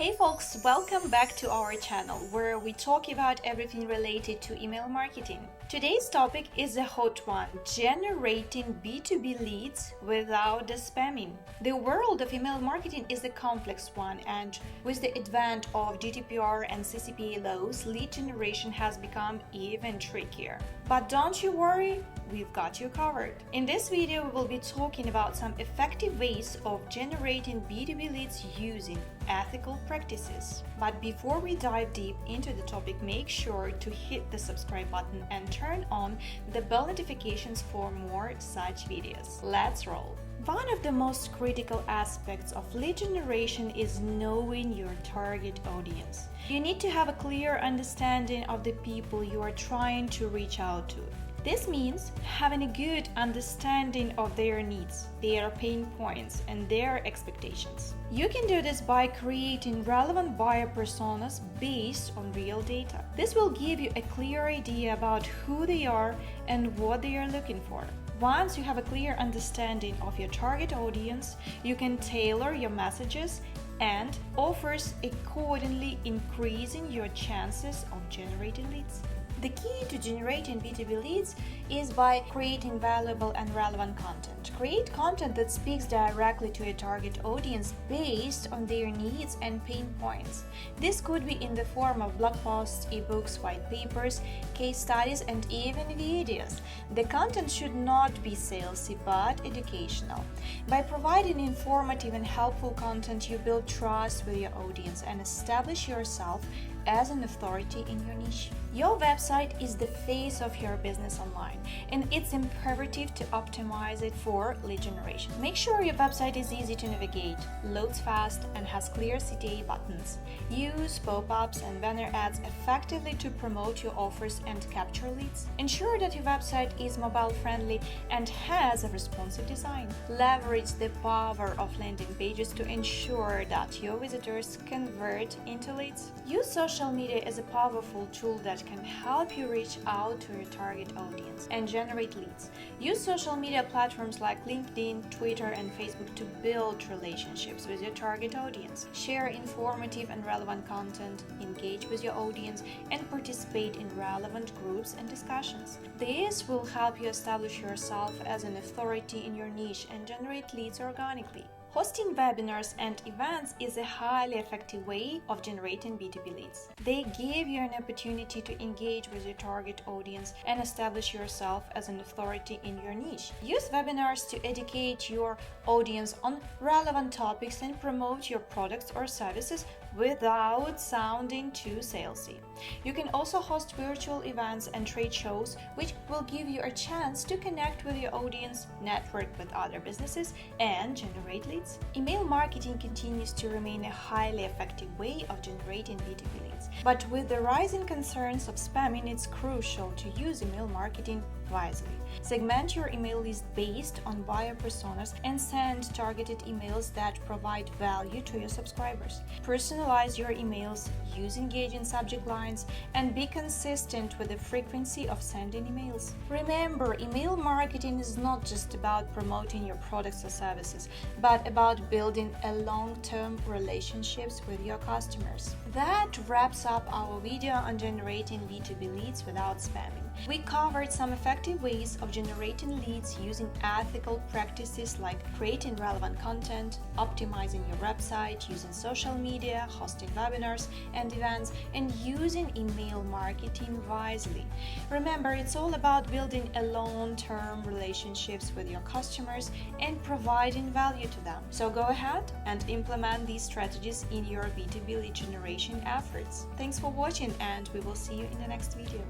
Hey folks, welcome back to our channel where we talk about everything related to email marketing. Today's topic is a hot one: generating B2B leads without the spamming. The world of email marketing is a complex one, and with the advent of GDPR and CCPA laws, lead generation has become even trickier. But don't you worry, we've got you covered. In this video, we will be talking about some effective ways of generating B2B leads using ethical practices. But before we dive deep into the topic, make sure to hit the subscribe button and turn on the bell notifications for more such videos. Let's roll. One of the most critical aspects of lead generation is knowing your target audience. You need to have a clear understanding of the people you are trying to reach out to. This means having a good understanding of their needs, their pain points, and their expectations. You can do this by creating relevant buyer personas based on real data. This will give you a clear idea about who they are and what they are looking for. Once you have a clear understanding of your target audience, you can tailor your messages and offers accordingly, increasing your chances of generating leads. The key to generating B2B leads is by creating valuable and relevant content. Create content that speaks directly to your target audience based on their needs and pain points. This could be in the form of blog posts, ebooks, white papers, case studies, and even videos. The content should not be salesy but educational. By providing informative and helpful content, you build trust with your audience and establish yourself as an authority in your niche. Your website is the face of your business online, and it's imperative to optimize it for lead generation. Make sure your website is easy to navigate, loads fast, and has clear CTA buttons. Use pop-ups and banner ads effectively to promote your offers and capture leads. Ensure that your website is mobile-friendly and has a responsive design. Leverage the power of landing pages to ensure that your visitors convert into leads. Use social media as a powerful tool that can help you reach out to your target audience and generate leads. Use social media platforms like LinkedIn, Twitter, and Facebook to build relationships with your target audience. Share informative and relevant content, engage with your audience, and participate in relevant groups and discussions. This will help you establish yourself as an authority in your niche and generate leads organically. Hosting webinars and events is a highly effective way of generating B2B leads. They give you an opportunity to engage with your target audience and establish yourself as an authority in your niche. Use webinars to educate your audience on relevant topics and promote your products or services without sounding too salesy. You can also host virtual events and trade shows, which will give you a chance to connect with your audience, network with other businesses, and generate leads. Email marketing continues to remain a highly effective way of generating B2B leads. But with the rising concerns of spamming, it's crucial to use email marketing wisely. Segment your email list based on buyer personas and send targeted emails that provide value to your subscribers. Personalize your emails, use engaging subject lines, and be consistent with the frequency of sending emails. Remember, email marketing is not just about promoting your products or services, but about building a long-term relationships with your customers. That wraps up our video on generating B2B leads without spamming. We covered some effective ways of generating leads using ethical practices like creating relevant content, optimizing your website, using social media, hosting webinars and events, and using email marketing wisely. Remember, it's all about building a long-term relationships with your customers and providing value to them. So go ahead and implement these strategies in your B2B lead generation efforts. Thanks for watching, and we will see you in the next video.